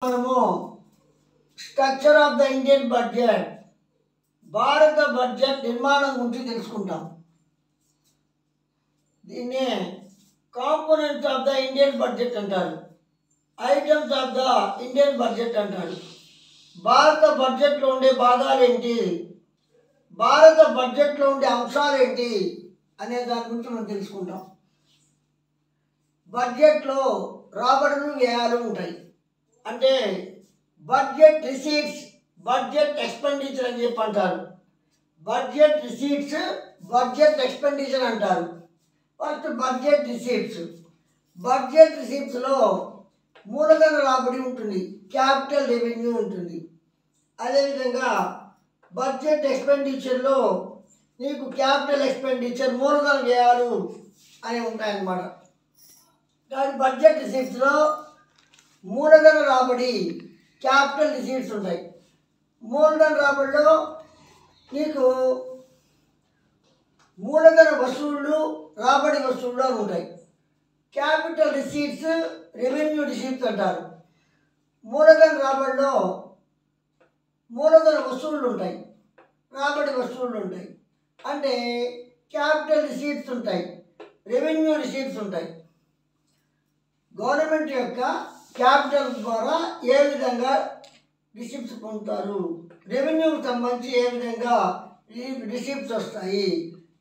మనము structure of the Indian budget భారత budget నిర్మాణం గురించి తెలుసుకుంటాం. దీన్నే components of the Indian budget అంటారు, items of the Indian budget అంటారు. భారత బడ్జెట్లో ఉండే భాగాలు ఏంటి, భారత బడ్జెట్లో ఉండే అంశాలు ఏంటి అనే దాని గురించి మనం తెలుసుకుంటాం. బడ్జెట్లో రాబడులు వ్యయాలు ఉంటాయి. అంటే బడ్జెట్ రిసీట్స్, బడ్జెట్ ఎక్స్పెండిచర్ అని చెప్పి అంటారు. బడ్జెట్ రిసీట్స్, బడ్జెట్ ఎక్స్పెండిచర్ అంటారు. First budget receipts. బడ్జెట్ రిసీట్స్లో మూలధన రాబడి ఉంటుంది, క్యాపిటల్ రెవెన్యూ ఉంటుంది. అదేవిధంగా బడ్జెట్ ఎక్స్పెండిచర్లో నీకు క్యాపిటల్ ఎక్స్పెండిచర్, మూలధన వ్యయాలు అనేవి ఉంటాయన్నమాట. కానీ బడ్జెట్ రిసీట్స్లో మూలధన రాబడి, క్యాపిటల్ రిసీట్స్ ఉంటాయి. మూలధన రాబడిలో నీకు మూలధన వసూళ్ళు, రాబడి వసూళ్ళు అని ఉంటాయి. క్యాపిటల్ రిసీట్స్, రెవెన్యూ రిసీట్స్ అంటారు. మూలధన రాబడిలో మూలధన వసూళ్ళు ఉంటాయి, రాబడి వసూళ్ళు ఉంటాయి. అంటే క్యాపిటల్ రిసీట్స్ ఉంటాయి, రెవెన్యూ రిసీట్స్ ఉంటాయి. గవర్నమెంట్ యొక్క క్యాపిటల్ ద్వారా ఏ విధంగా రిసిప్ట్స్ పొందుతారు, రెవెన్యూకి సంబంధించి ఏ విధంగా రిసిప్ట్స్ వస్తాయి,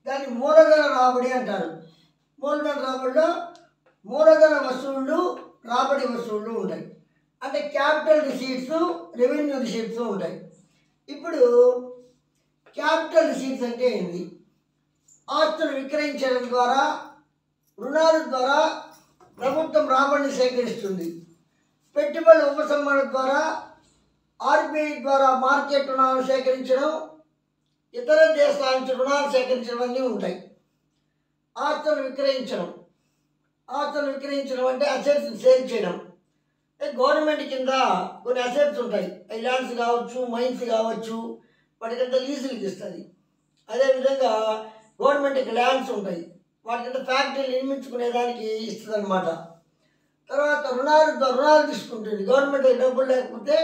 దాన్ని మూలధన రాబడి అంటారు. మూలధన రాబడిలో మూలధన వసూళ్ళు, రాబడి వసూళ్ళు ఉంటాయి. అంటే క్యాపిటల్ రిసీట్స్, రెవెన్యూ రిసీట్స్ ఉంటాయి. ఇప్పుడు క్యాపిటల్ రిసీట్స్ అంటే ఏంటి? ఆస్తులు విక్రయించడం ద్వారా, రుణాల ద్వారా ప్రభుత్వం రాబడిని సేకరిస్తుంది. పెట్టుబడుల ఉపసంహరణ ద్వారా, ఆర్బీఐ ద్వారా మార్కెట్ రుణాలు సేకరించడం, ఇతర దేశాల నుంచి రుణాలు సేకరించడం అన్నీ ఉంటాయి. ఆస్తులు విక్రయించడం, ఆస్తులు విక్రయించడం అంటే అసెట్స్ సేల్ చేయడం. గవర్నమెంట్ కింద కొన్ని అసెట్స్ ఉంటాయి, ల్యాండ్స్ కావచ్చు, మైన్స్ కావచ్చు, వాటికంతా లీజులకి ఇస్తుంది. అదేవిధంగా గవర్నమెంట్కి ల్యాండ్స్ ఉంటాయి, వాటికంతా ఫ్యాక్టరీలు నిర్మించుకునేదానికి ఇస్తుంది అనమాట. తర్వాత రుణాలు తీసుకుంటుంది, గవర్నమెంట్ డబ్బులు లేకపోతే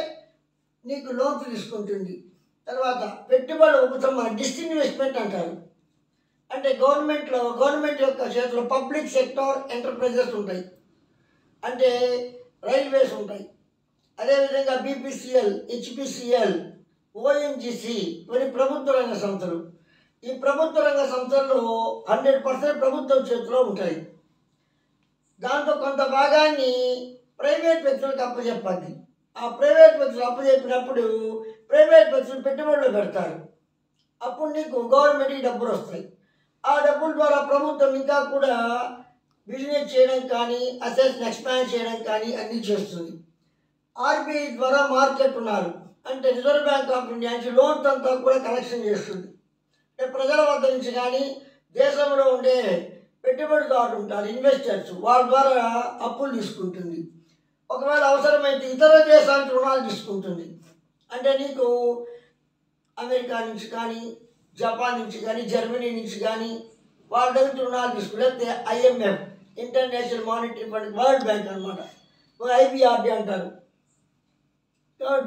నీకు లోన్స్ తీసుకుంటుంది. తర్వాత పెట్టుబడి ఉపసంహరణ, డిస్ఇన్వెస్ట్మెంట్ అంటారు. అంటే గవర్నమెంట్ యొక్క చేతిలో పబ్లిక్ సెక్టార్ ఎంటర్ప్రైజెస్ ఉంటాయి. అంటే రైల్వేస్ ఉంటాయి, అదేవిధంగా బీపీసీఎల్, హెచ్పిసిఎల్, ఓఎన్జీసీ ఇవన్నీ ప్రభుత్వ రంగ సంస్థలు. ఈ ప్రభుత్వ రంగ సంస్థల్లో 100% ప్రభుత్వం చేతిలో ఉంటాయి. దాంతో కొంత భాగాన్ని ప్రైవేట్ వ్యక్తులకు అప్పచెప్పాలి. ఆ ప్రైవేట్ వ్యక్తులు అప్పచెప్పినప్పుడు ప్రైవేట్ వ్యక్తులు పెట్టుబడులు పెడతారు. అప్పుడు నీకు గవర్నమెంట్కి డబ్బులు వస్తాయి. ఆ డబ్బుల ద్వారా ప్రభుత్వం ఇంకా కూడా బిజినెస్ చేయడం కానీ, అసెట్స్ని ఎక్స్పాండ్ చేయడం కానీ అన్నీ చేస్తుంది. ఆర్బీఐ ద్వారా మార్కెట్ రుణాలు, అంటే రిజర్వ్ బ్యాంక్ ఆఫ్ ఇండియా నుంచి లోన్స్ అంతా కూడా కలెక్షన్ చేస్తుంది. ప్రజల వద్ద నుంచి కానీ, దేశంలో ఉండే పెట్టుబడిదారులు ఉంటారు, ఇన్వెస్టర్స్, వాళ్ళ ద్వారా అప్పులు తీసుకుంటుంది. ఒకవేళ అవసరమైతే ఇతర దేశానికి రుణాలు తీసుకుంటుంది. అంటే నీకు అమెరికా నుంచి కానీ, జపాన్ నుంచి కానీ, జర్మనీ నుంచి కానీ వాళ్ళ దగ్గర రుణాలు తీసుకుంటే, లేకపోతే IMF, international monetary fund, world bank అనమాట, ఐబిఆర్డి అంటారు,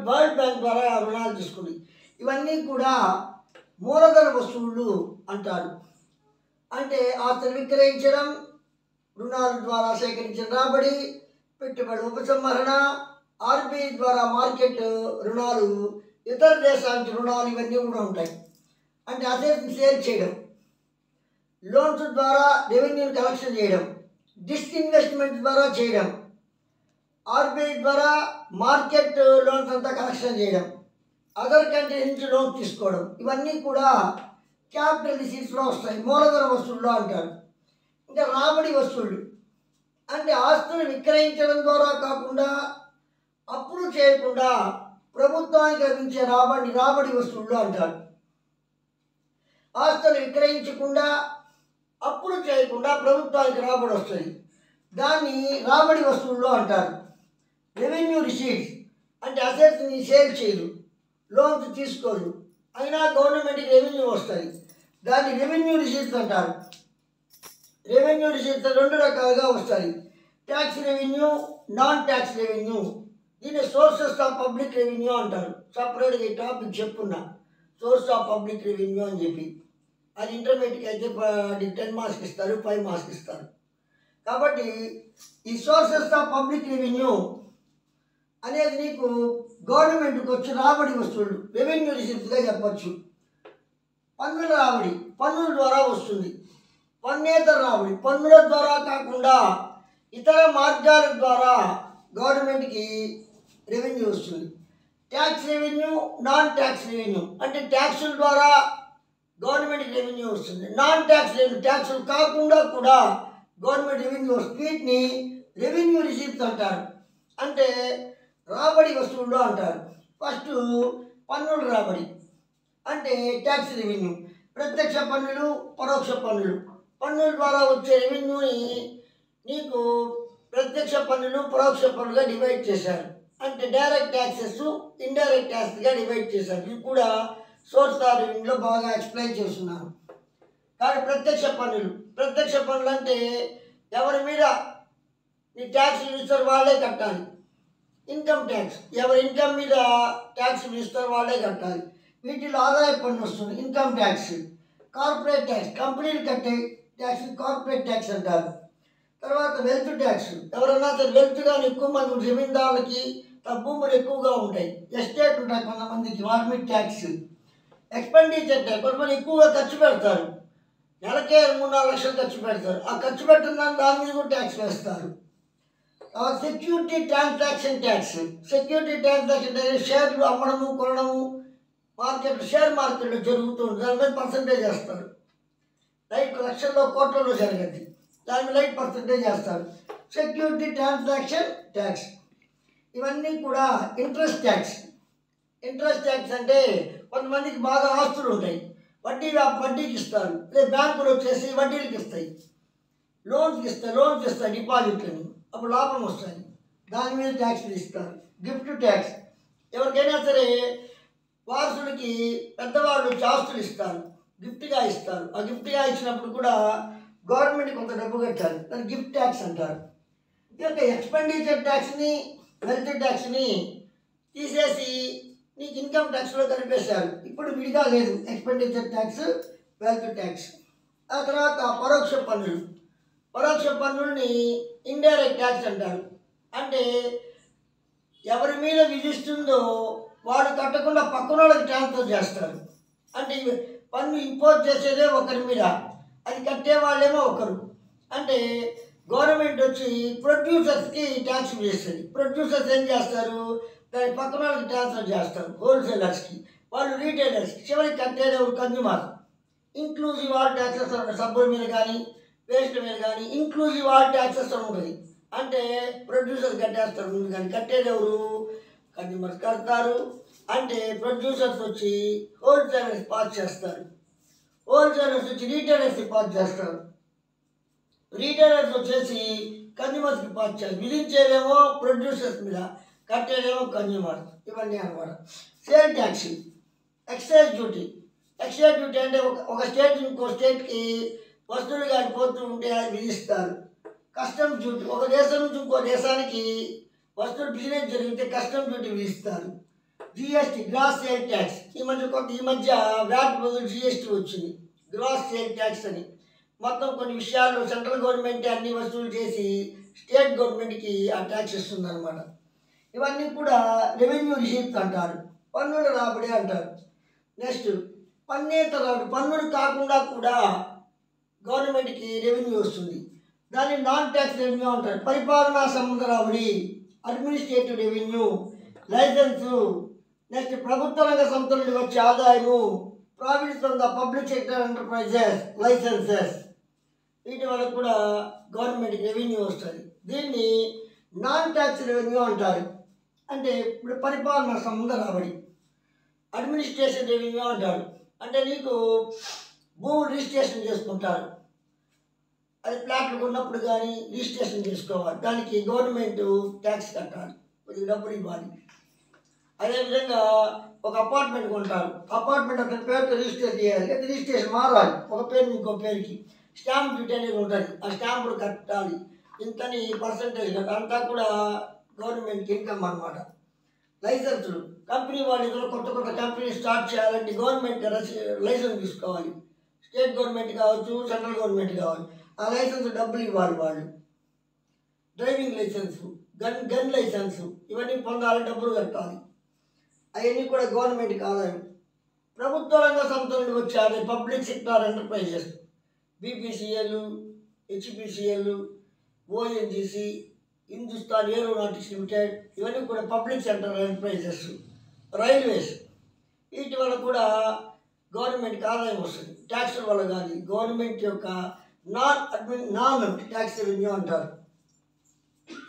వరల్డ్ బ్యాంక్ ద్వారా రుణాలు తీసుకుంది. ఇవన్నీ కూడా మూలధన వసూళ్ళు అంటారు. అంటే ఆస్తులు విక్రయించడం, రుణాల ద్వారా సేకరించిన రాబడి, పెట్టుబడి ఉపసంహరణ, ఆర్బీఐ ద్వారా మార్కెట్ రుణాలు, ఇతర దేశానికి రుణాలు, ఇవన్నీ కూడా ఉంటాయి. అంటే అసెట్స్ని సేల్ చేయడం, లోన్స్ ద్వారా రెవెన్యూ కలెక్షన్ చేయడం, డిస్ఇన్వెస్ట్మెంట్ ద్వారా చేయడం, ఆర్బీఐ ద్వారా మార్కెట్ లోన్స్ అంతా కలెక్షన్ చేయడం, అదర్ కంట్రీ నుంచి లోన్ తీసుకోవడం, ఇవన్నీ కూడా క్యాపిటల్ రిసీట్స్లో వస్తాయి, మూలధన వసూళ్ళు అంటారు. ఇంకా రాబడి వసూళ్ళు అంటే ఆస్తులు విక్రయించడం ద్వారా కాకుండా, అప్పులు చేయకుండా ప్రభుత్వానికి లభించే రాబడి వసూళ్ళు అంటారు. ఆస్తులు విక్రయించకుండా, అప్పులు చేయకుండా ప్రభుత్వానికి రాబడి వస్తుంది, దాన్ని రాబడి వసూళ్ళు అంటారు. రెవెన్యూ రిసీట్స్ అంటే అసెట్స్ని సేల్ చేయరు, లోన్స్ తీసుకోరు, అయినా గవర్నమెంట్కి రెవెన్యూ వస్తుంది, దాన్ని రెవెన్యూ రిసీట్స్ అంటారు. రెవెన్యూ రిసీట్స్ 2 రకాలుగా వస్తాయి, tax revenue, non tax revenue. దీన్ని సోర్సెస్ ఆఫ్ పబ్లిక్ రెవెన్యూ అంటారు. సపరేట్గా ఈ టాపిక్ చెప్పున్నా, సోర్స్ ఆఫ్ పబ్లిక్ రెవెన్యూ అని చెప్పి. అది ఇంటర్మీడియట్కి అయితే 10 మార్క్స్ ఇస్తారు, 5 మార్క్స్ ఇస్తారు. కాబట్టి ఈ సోర్సెస్ ఆఫ్ పబ్లిక్ రెవెన్యూ అనేది నీకు గవర్నమెంట్కి వచ్చి రాబడి వస్తువులు, రెవెన్యూ రిసిప్ట్స్గా చెప్పచ్చు. పన్నుల రాబడి పన్నుల ద్వారా వస్తుంది. పన్నేతర రాబడి పన్నుల ద్వారా కాకుండా ఇతర మార్గాల ద్వారా గవర్నమెంట్కి రెవెన్యూ వస్తుంది. Tax revenue, non tax revenue అంటే ట్యాక్సుల ద్వారా గవర్నమెంట్కి రెవెన్యూ వస్తుంది. నాన్ ట్యాక్స్ రెవెన్యూ ట్యాక్సులు కాకుండా కూడా గవర్నమెంట్ రెవెన్యూ వస్తుంది. వీటిని రెవెన్యూ రిసీప్ట్స్ అంటారు, అంటే రాబడి వస్తువులు అంటారు. ఫస్ట్ పన్నుల రాబడి అంటే ట్యాక్స్ రెవెన్యూ, ప్రత్యక్ష పన్నులు, పరోక్ష పన్నులు. పన్నుల ద్వారా వచ్చే రెవెన్యూని నీకు ప్రత్యక్ష పన్నులు, పరోక్ష పన్నులుగా డివైడ్ చేశారు. అంటే డైరెక్ట్ ట్యాక్సెస్, ఇండైరెక్ట్ ట్యాక్స్గా డివైడ్ చేశారు. ఇది కూడా సోర్స్ ఆఫ్ రెవెన్యూలో బాగా ఎక్స్ప్లెయిన్ చేస్తున్నాను. కానీ ప్రత్యక్ష పన్నులు అంటే ఎవరి మీద నీ ట్యాక్స్ విధిస్తారు వాళ్ళే కట్టాలి. ఇన్కమ్ ట్యాక్స్ ఎవరి ఇన్కమ్ మీద ట్యాక్స్ విధిస్తారు వాళ్ళే కట్టాలి. వీటిలో ఆదాయ పన్ను వస్తుంది, ఇన్కమ్ ట్యాక్స్. కార్పొరేట్ ట్యాక్స్ కంపెనీలు కట్టే ట్యాక్స్ కార్పొరేట్ ట్యాక్స్ అంటారు. తర్వాత వెల్త్ ట్యాక్స్, ఎవరన్నా సరే వెల్త్ కానీ ఎక్కువ మంది జమీందారులకి భూములు ఎక్కువగా ఉంటాయి, ఎస్టేట్ ఉంటాయి కొంతమందికి, వాటి మీద ట్యాక్స్. ఎక్స్పెండిచర్ ట్యాక్స్, కొంతమంది ఎక్కువగా ఖర్చు పెడతారు, నెలకే 3-4 లక్షలు ఖర్చు పెడతారు. ఆ ఖర్చు పెట్టిన దాని మీద కూడా ట్యాక్స్ వేస్తారు. Security transaction tax. Security transaction tax షేర్లు అమ్మడము, కొనడము, షేర్ మార్కెట్లో జరుగుతుంది, దాని మీద పర్సంటేజ్ వేస్తారు. లక్షల్లో కోట్లలో జరగద్ది, దాని మీద పర్సంటేజ్ వేస్తారు. Security transaction tax. ఇవన్నీ కూడా ఇంట్రెస్ట్ ట్యాక్స్ అంటే కొంతమందికి బాగా ఆస్తులు ఉంటాయి, వడ్డీకి ఇస్తారు. లేదా బ్యాంకులు వచ్చేసి వడ్డీలకు ఇస్తాయి, లోన్స్ ఇస్తాయి డిపాజిట్లని, అప్పుడు లాభం వస్తాయి, దాని మీద ట్యాక్స్ ఇస్తారు. గిఫ్ట్ ట్యాక్స్, ఎవరికైనా సరే వారసులకి పెద్దవాళ్ళు ఆస్తులు ఇస్తారు, గిఫ్ట్గా ఇస్తారు. ఆ గిఫ్ట్గా ఇచ్చినప్పుడు కూడా గవర్నమెంట్కి కొంత డబ్బు కట్టాలి, దాన్ని గిఫ్ట్ ట్యాక్స్ అంటారు. ఈ యొక్క ఎక్స్పెండిచర్ ట్యాక్స్ని, వెల్త్ ట్యాక్స్ని తీసేసి నీకు ఇన్కమ్ ట్యాక్స్లో కలిపేశారు. ఇప్పుడు విడిగా లేదు ఎక్స్పెండిచర్ ట్యాక్స్, వెల్త్ ట్యాక్స్. ఆ తర్వాత పరోక్ష పన్నుల్ని ఇండైరెక్ట్ ట్యాక్స్ అంటారు. అంటే ఎవరి మీద విధిస్తుందో వాడు కట్టకుండా పక్కన వాళ్ళకి ట్రాన్స్ఫర్ చేస్తారు. అంటే పన్ను ఇంపోజ్ చేసేదే ఒకరి మీద, అది కట్టే వాళ్ళేమో ఒకరు. అంటే గవర్నమెంట్ వచ్చి ప్రొడ్యూసర్స్కి ట్యాక్స్ వేస్తుంది. ప్రొడ్యూసర్స్ ఏం చేస్తారు, దాని పక్కన వాళ్ళకి ట్రాన్స్ఫర్ చేస్తారు, హోల్సేలర్స్కి, వాళ్ళు రీటైలర్స్కి. చివరికి కట్టేది ఎవరు, కన్జ్యూమర్. ఇంక్లూజివ్ ఆల్ ట్యాక్సెస్ సబ్బుల మీద కానీ వేస్ట్ మీద కానీ ఇంక్లూజివ్ ఆల్ ట్యాక్సెస్ ఉంటుంది. అంటే ప్రొడ్యూసర్స్ కట్టేస్తారు ముందు, కానీ కట్టేది ఎవరు, కన్జ్యూమర్స్ కడతారు. అంటే ప్రొడ్యూసర్స్ వచ్చి హోల్సేలర్స్ పాస్ చేస్తారు, హోల్సేలర్స్ వచ్చి రీటైలర్స్కి పాస్ చేస్తారు, రీటైలర్స్ వచ్చేసి కన్జ్యూమర్స్కి పాస్ చేస్తారు. విధించేదేమో ప్రొడ్యూసర్స్ మీద, కట్టేదేమో కన్జ్యూమర్స్. ఇవన్నీ అనమాట. సేల్ ట్యాక్స్, ఎక్సైజ్ డ్యూటీ అంటే ఒక స్టేట్ ఇంకో స్టేట్కి వస్తువులు కానీ పోతూ ఉంటే అది విధిస్తారు. కస్టమ్స్ డ్యూటీ, ఒక దేశం నుంచి ఇంకో దేశానికి వస్తువులు బిజినెస్ జరిగితే కస్టమ్స్ డ్యూటీ విధిస్తారు. GST, gross sale tax. ఈ మధ్య వ్యాట్ బదులు జిఎస్టీ వచ్చింది, గ్రాస్ సేల్ ట్యాక్స్ అని. మొత్తం కొన్ని విషయాలు సెంట్రల్ గవర్నమెంట్ అన్ని వసూలు చేసి స్టేట్ గవర్నమెంట్కి ఆ ట్యాక్స్ ఇస్తుంది అనమాట. ఇవన్నీ కూడా రెవెన్యూ రిసీప్ట్స్ అంటారు, పన్నుల రాబడి అంటారు. నెక్స్ట్ పన్నేతర రాబడి, పన్నులు కాకుండా కూడా గవర్నమెంట్కి రెవెన్యూ వస్తుంది, దాన్ని నాన్ ట్యాక్స్ రెవెన్యూ అంటారు. పరిపాలనా సంబంధ రాబడి, అడ్మినిస్ట్రేటివ్ రెవెన్యూ, లైసెన్సు. నెక్స్ట్ ప్రభుత్వ రంగ సంస్థల నుండి వచ్చే ఆదాయము, profits from the public sector enterprises, licences. వీటి వల్ల కూడా గవర్నమెంట్కి రెవెన్యూ వస్తుంది. దీన్ని నాన్ ట్యాక్స్ రెవెన్యూ అంటారు. అంటే ఇప్పుడు పరిపాలన సంబంధ రాబడి. అడ్మినిస్ట్రేషన్ రెవెన్యూ అంటారు. అంటే నీకు భూములు రిజిస్ట్రేషన్ చేసుకుంటారు, అది ప్లాట్లు కొన్నప్పుడు కానీ రిజిస్ట్రేషన్ చేసుకోవాలి, దానికి గవర్నమెంట్ ట్యాక్స్ కట్టాలి, కొద్దిగా డబ్బులు ఇవ్వాలి. అదేవిధంగా ఒక అపార్ట్మెంట్ కొంటారు, అపార్ట్మెంట్ అతని పేరుతో రిజిస్టర్ చేయాలి, అది రిజిస్ట్రేషన్ మారాలి ఒక పేరు ఇంకో పేరుకి. స్టాంప్ డ్యూటీ అనేది ఉంటుంది, ఆ స్టాంపులు కట్టాలి, ఇంతని పర్సంటేజ్ అంతా కూడా గవర్నమెంట్కి ఇన్కమ్ అనమాట. లైసెన్సులు, కంపెనీ వాళ్ళు ఏదైనా కొత్త కొత్త కంపెనీ స్టార్ట్ చేయాలంటే గవర్నమెంట్ లైసెన్స్ తీసుకోవాలి. స్టేట్ గవర్నమెంట్ కావచ్చు, సెంట్రల్ గవర్నమెంట్ కావాలి. ఆ లైసెన్స్ డబ్బులు ఇవ్వాలి వాళ్ళు. డ్రైవింగ్ లైసెన్సు, గన్ లైసెన్సు ఇవన్నీ పొందాలి, డబ్బులు కట్టాలి. అవన్నీ కూడా గవర్నమెంట్కి ఆదాయం. ప్రభుత్వ రంగ సంస్థల నుండి వచ్చే public sector enterprises, BPCL, HPCL, ONGC, Hindustan aeronautics limited ఇవన్నీ కూడా పబ్లిక్ సెక్టార్ ఎంటర్ప్రైజెస్. రైల్వేస్, వీటి వల్ల కూడా గవర్నమెంట్కి ఆదాయం వస్తుంది. ట్యాక్సుల వల్ల కానీ గవర్నమెంట్ యొక్క నాన్ ట్యాక్స్ రెవెన్యూ అంటారు.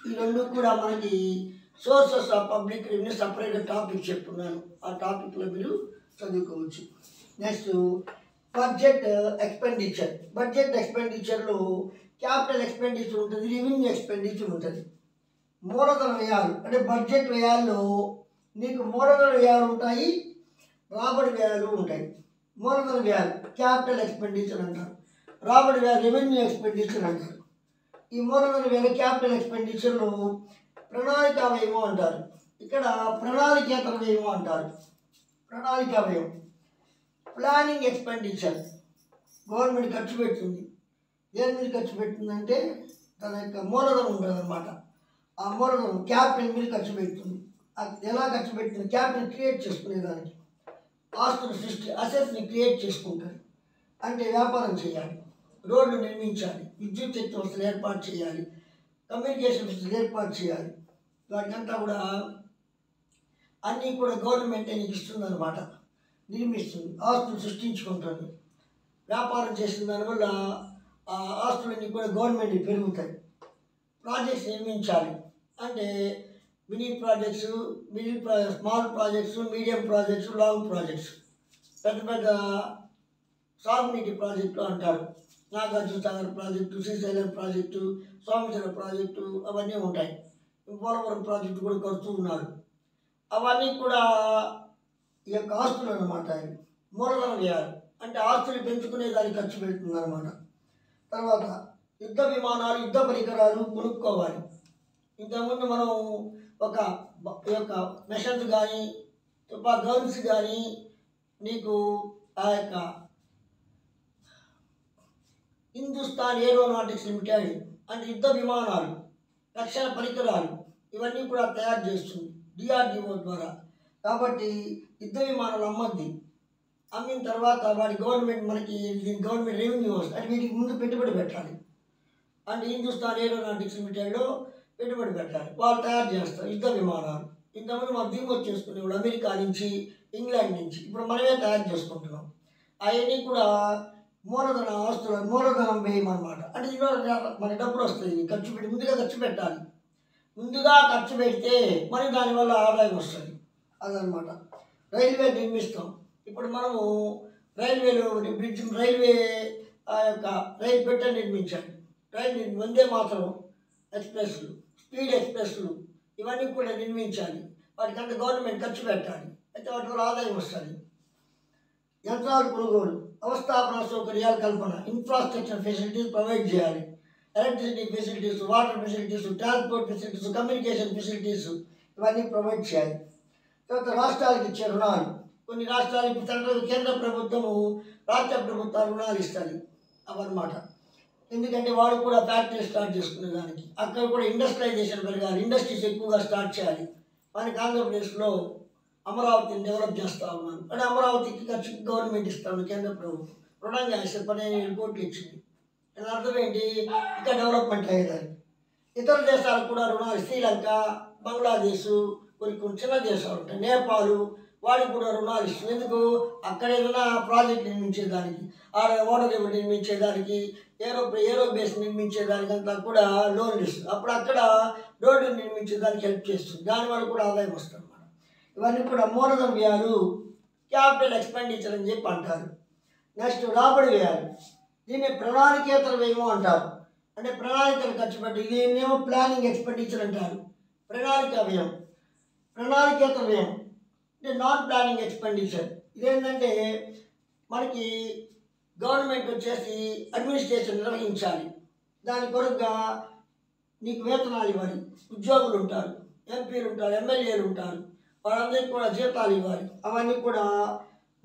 ఈ రెండు కూడా మనకి సోర్సెస్ ఆఫ్ పబ్లిక్ రెవెన్యూ సపరేట్గా టాపిక్ చెప్తున్నాను. ఆ టాపిక్లో మీరు చదువుకోవచ్చు. Next budget expenditure. బడ్జెట్ ఎక్స్పెండిచర్లో క్యాపిటల్ ఎక్స్పెండిచర్ ఉంటుంది, రెవెన్యూ ఎక్స్పెండిచర్ ఉంటుంది. మూలధన వ్యయాలు అంటే బడ్జెట్ వ్యయాల్లో నీకు మూలధన వ్యయాలు ఉంటాయి, రాబడి వ్యయాలు ఉంటాయి. మూలధన వ్యయాలు క్యాపిటల్ ఎక్స్పెండిచర్ అంటారు, రాబడి వ్యయాలు రెవెన్యూ ఎక్స్పెండిచర్ అంటారు. ఈ మూలధన వ్యయాలు క్యాపిటల్ ఎక్స్పెండిచర్లో ప్రణాళిక వ్యయము అంటారు, ఇక్కడ ప్రణాళికేతర వ్యయము అంటారు. ప్రణాళిక వ్యయం, ప్లానింగ్ ఎక్స్పెండిచర్ గవర్నమెంట్ ఖర్చు పెడుతుంది. దేని మీద ఖర్చు పెడుతుందంటే తన యొక్క మూలధనం ఉంటుంది అన్నమాట. ఆ మూలధనం క్యాపిటల్ మీద ఖర్చు పెడుతుంది. అది ఎలా ఖర్చు పెడుతుంది? క్యాపిటల్ క్రియేట్ చేసుకునేదానికి, ఆస్తుల సృష్టి అసెట్స్ని క్రియేట్ చేసుకుంటుంది. అంటే వ్యాపారం చేయాలి, రోడ్లు నిర్మించాలి, విద్యుత్ శక్తి వసతులు ఏర్పాటు చేయాలి, కమ్యూనికేషన్ వసతులు ఏర్పాటు చేయాలి. వాటికంతా కూడా అన్నీ కూడా గవర్నమెంట్ నీకు ఇస్తుంది అనమాట, నిర్మిస్తుంది, ఆస్తులు సృష్టించుకుంటుంది. వ్యాపారం చేసిన దానివల్ల ఆ ఆస్తులన్నీ కూడా గవర్నమెంట్కి పెరుగుతాయి. ప్రాజెక్ట్స్ నిర్మించాలి అంటే mini projects, small projects, medium projects, long projects. పెద్ద పెద్ద సాగునీటి ప్రాజెక్టు అంటారు. Nagarjuna Sagar project, Srisailam project, Someswaram project అవన్నీ ఉంటాయి. పోలవరం ప్రాజెక్టు కూడా కడుతూ ఉన్నారు. అవన్నీ కూడా ఈ యొక్క ఆస్తులు అన్నమాట. మూలధన వ్యయాలు అంటే ఆస్తులు పెంచుకునే దానికి ఖర్చు పెడుతుంది అన్నమాట. తర్వాత యుద్ధ విమానాలు, యుద్ధ పరికరాలు కొనుక్కోవాలి. ఇంతకుముందు మనం ఒక యొక్క మిషన్స్ కానీ గన్స్ కానీ నీకు ఆ యొక్క హిందుస్థాన్ ఏరోనాటిక్స్ లిమిటెడ్ అంటే యుద్ధ విమానాలు, రక్షణ పరికరాలు ఇవన్నీ కూడా తయారు చేస్తుంది డిఆర్డిఓ ద్వారా. కాబట్టి యుద్ధ విమానాలు అమ్మద్ది. అమ్మిన తర్వాత వాడి గవర్నమెంట్ మనకి గవర్నమెంట్ రెవెన్యూ వస్తుంది. అంటే వీటికి ముందు పెట్టుబడి పెట్టాలి. అంటే హిందుస్థాన్ ఏరోనాటిక్స్ లిమిటెడ్లో పెట్టుబడి పెట్టాలి. వాళ్ళు తయారు చేస్తారు యుద్ధ విమానాలు. ఇంతకుముందు మనం దిగుమతి చేసుకునేవాడు అమెరికా నుంచి, ఇంగ్లాండ్ నుంచి. ఇప్పుడు మనమే తయారు చేసుకుంటున్నాం. అవన్నీ కూడా మూలధన ఆస్తుల మూలధనం వ్యయం అనమాట. అంటే ఇందులో మన డబ్బులు వస్తాయి. ఖర్చు పెట్టి ముందుగా ఖర్చు పెట్టాలి. ముందుగా ఖర్చు పెడితే మనకి దానివల్ల ఆదాయం వస్తుంది. అదనమాట. రైల్వే నిర్మిస్తాం. ఇప్పుడు మనము రైల్వేలో రైల్వే ఆ యొక్క రైలు పెట్టె నిర్మించాలి. వందే మాతరం ఎక్స్ప్రెస్లు, స్పీడ్ ఎక్స్ప్రెస్లు ఇవన్నీ కూడా నిర్మించాలి. వాటికంతా గవర్నమెంట్ ఖర్చు పెట్టాలి. అయితే వాటి వల్ల ఆదాయం వస్తుంది. యంత్రాలు కొనుగోలు, అవస్థాపన సౌకర్యాల కల్పన, ఇన్ఫ్రాస్ట్రక్చర్ ఫెసిలిటీస్ ప్రొవైడ్ చేయాలి. Electricity facilities, water facilities, transport facilities, communication facilities ఇవన్నీ ప్రొవైడ్ చేయాలి. తర్వాత రాష్ట్రాలకు ఇచ్చే రుణాలు, కొన్ని రాష్ట్రాలకు కేంద్ర ప్రభుత్వము రాష్ట్ర ప్రభుత్వాలు రుణాలు ఇస్తుంది అవన్నమాట. ఎందుకంటే వాడు కూడా ఫ్యాక్టరీ స్టార్ట్ చేసుకునే దానికి, అక్కడ కూడా ఇండస్ట్రియలైజేషన్ పెరగాలి, ఇండస్ట్రీస్ ఎక్కువగా స్టార్ట్ చేయాలి. మనకి ఆంధ్రప్రదేశ్లో అమరావతిని డెవలప్ చేస్తూ ఉన్నాను. అంటే అమరావతికి ఖర్చు గవర్నమెంట్ ఇస్తాను, కేంద్ర ప్రభుత్వం రుణంగా ఇస్తే 15,000 కోట్లు ఇచ్చింది. దాని అర్థం ఏంటి? ఇంకా డెవలప్మెంట్ అయ్యేదాన్ని. ఇతర దేశాలకు కూడా రుణాలు, శ్రీలంక, బంగ్లాదేశ్, కొన్ని చిన్న దేశాలు ఉంటాయి, నేపాల్, వాడికి కూడా రుణాలు ఇస్తుంది. ఎందుకు? అక్కడ ఏదైనా ప్రాజెక్ట్ నిర్మించేదానికి, ఆడ ఓడరేవు నిర్మించేదానికి, ఏరోబేస్ నిర్మించేదానికి అంతా కూడా లోన్లు ఇస్తుంది. అప్పుడు అక్కడ రోడ్లు నిర్మించేదానికి హెల్ప్ చేస్తుంది. దానివల్ల కూడా ఆదాయం వస్తుంది అన్నమాట. ఇవన్నీ కూడా మూలధన వ్యయాలు, క్యాపిటల్ ఎక్స్పెండిచర్ అని చెప్పి అంటారు. నెక్స్ట్ రాబడి వ్యయాలు, దీన్ని ప్రణాళికేతర వ్యయము అంటారు. అంటే ప్రణాళికలు ఖర్చు పెట్టి, దీన్నేమో ప్లానింగ్ ఎక్స్పెండిచర్ అంటారు. ప్రణాళిక వ్యయం, ప్రణాళికేతర వ్యయం అంటే నాన్ ప్లానింగ్ ఎక్స్పెండిచర్. ఇదేంటంటే మనకి గవర్నమెంట్ వచ్చేసి అడ్మినిస్ట్రేషన్ నిర్వహించాలి. దాని కొరకుగా నీకు వేతనాలు ఇవ్వాలి, ఉద్యోగులు ఉంటారు, ఎంపీలు ఉంటారు, ఎమ్మెల్యేలు ఉంటారు, వాళ్ళందరికీ కూడా జీతాలు ఇవ్వాలి. అవన్నీ కూడా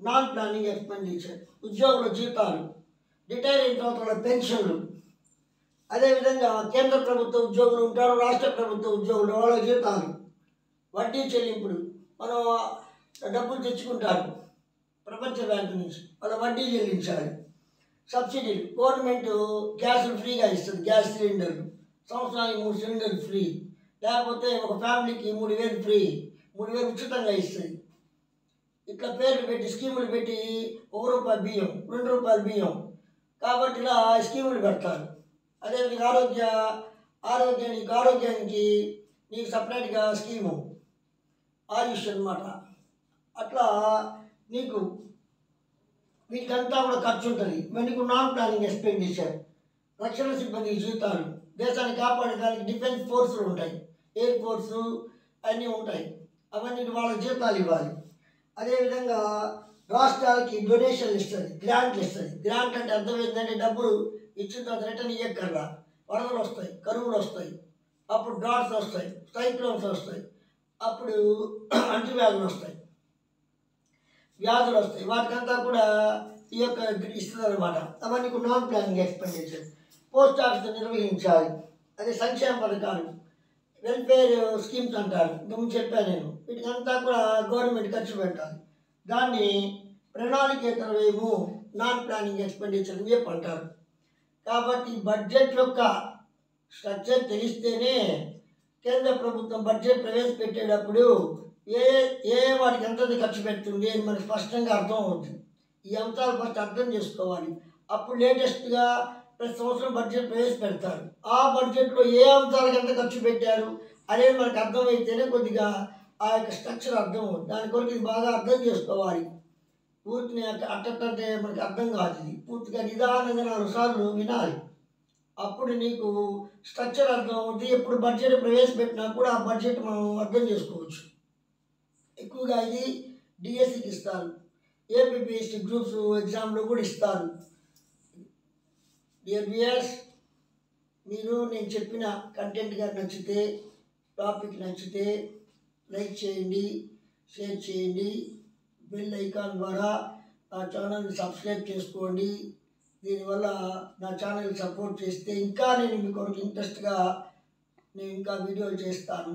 నాన్ ప్లానింగ్ ఎక్స్పెండిచర్. ఉద్యోగుల జీతాలు, రిటైర్ అయిన తర్వాత వాళ్ళ పెన్షన్లు, అదేవిధంగా కేంద్ర ప్రభుత్వ ఉద్యోగులు ఉంటారు, రాష్ట్ర ప్రభుత్వ ఉద్యోగులు, వాళ్ళ జీతాలు, వడ్డీ చెల్లింపులు. మనం డబ్బులు తెచ్చుకుంటారు ప్రపంచ బ్యాంకు నుంచి, వాళ్ళ వడ్డీ చెల్లించాలి. సబ్సిడీలు, గవర్నమెంట్ గ్యాసులు ఫ్రీగా ఇస్తుంది, గ్యాస్ సిలిండర్లు సంవత్సరానికి 3 సిలిండర్లు ఫ్రీ, లేకపోతే ఒక ఫ్యామిలీకి 3,000 ఫ్రీ, 3,000 ఉచితంగా ఇస్తుంది. ఇట్లా పేర్లు పెట్టి స్కీములు పెట్టి ₹1 బియ్యం, ₹2 బియ్యం, కాబట్టి ఇలా స్కీములు పెడతారు. అదేవిధంగా ఆరోగ్యానికి నీకు సపరేట్గా స్కీము, ఆయుష్ అన్నమాట. అట్లా నీకు వీటికంతా కూడా ఖర్చు ఉంటుంది. ఇవన్నీ నాన్ ప్లానింగ్ ఎక్స్పెండిచర్. రక్షణ సిబ్బంది జీతాలు, దేశాన్ని కాపాడడానికి డిఫెన్స్ ఫోర్సులు ఉంటాయి, ఎయిర్ ఫోర్సు అన్నీ ఉంటాయి, అవన్నీ వాళ్ళ జీతాలు ఇవ్వాలి. అదేవిధంగా రాష్ట్రాలకి డొనేషన్లు ఇస్తుంది, గ్రాంట్లు ఇస్తుంది. గ్రాంట్ అంటే అర్థం ఏంటంటే డబ్బులు ఇచ్చిన తర్వాత రిటర్న్ ఇవ్వక్కర్లా. వరదలు వస్తాయి, కరువులు వస్తాయి, అప్పుడు డ్రాట్స్ వస్తాయి, సైక్లోన్స్ వస్తాయి, అప్పుడు అంటువ్యాధులు వస్తాయి, వ్యాధులు వస్తాయి, వాటికంతా కూడా ఈ యొక్క ఇస్తుంది అనమాట. అవన్నీ non planning expenditure. Post office నిర్వహించాలి, అదే సంక్షేమ పథకాలు, వెల్ఫేర్ స్కీమ్స్ అంటారు, ఇంతకుముందు చెప్పాను నేను. వీటికంతా కూడా గవర్నమెంట్ ఖర్చు పెట్టాలి. దాన్ని ప్రణాళికేతర వ్యయము, నాన్ ప్లానింగ్ ఎక్స్పెండిచర్ అని చెప్పి అంటారు. కాబట్టి బడ్జెట్ యొక్క స్ట్రక్చర్ తెలిస్తేనే కేంద్ర ప్రభుత్వం బడ్జెట్ ప్రవేశపెట్టేటప్పుడు ఏ వాటికి ఎంత ఖర్చు పెడుతుంది అని మనకు స్పష్టంగా అర్థం అవుతుంది. ఈ అంశాలు ఫస్ట్ అర్థం చేసుకోవాలి. అప్పుడు లేటెస్ట్గా ప్రతి సంవత్సరం బడ్జెట్ ప్రవేశపెడతారు. ఆ బడ్జెట్లో ఏ అంశాలకు ఎంత ఖర్చు పెట్టారు అనేది మనకు అర్థమైతేనే కొద్దిగా ఆ యొక్క స్ట్రక్చర్ అర్థం అవుతుంది. దాని కొరకు ఇది బాగా అర్థం చేసుకోవాలి. పూర్తిని అట్టంటే మనకి అర్థం కాదు. ఇది పూర్తిగా నిదానంగా 4 సార్లు వినాలి. అప్పుడు నీకు స్ట్రక్చర్ అర్థం అవుతుంది. ఎప్పుడు బడ్జెట్ ప్రవేశపెట్టినా కూడా ఆ బడ్జెట్ మనం అర్థం చేసుకోవచ్చు. ఎక్కువగా ఇది డిఎస్సికి ఇస్తారు, ఏపీపీఎస్సీ గ్రూప్స్ ఎగ్జామ్లో కూడా ఇస్తారు. డియర్ వ్యూయర్స్, మీరు నేను చెప్పిన కంటెంట్ గారు నచ్చితే, టాపిక్ నచ్చితే లైక్ చేయండి, షేర్ చేయండి, బెల్ ఐకాన్ ద్వారా నా ఛానల్ని సబ్స్క్రైబ్ చేసుకోండి. దీనివల్ల నా ఛానల్ సపోర్ట్ చేస్తే ఇంకా నేను మీ కొరకు ఇంట్రెస్ట్గా నేను ఇంకా వీడియోలు చేస్తాను.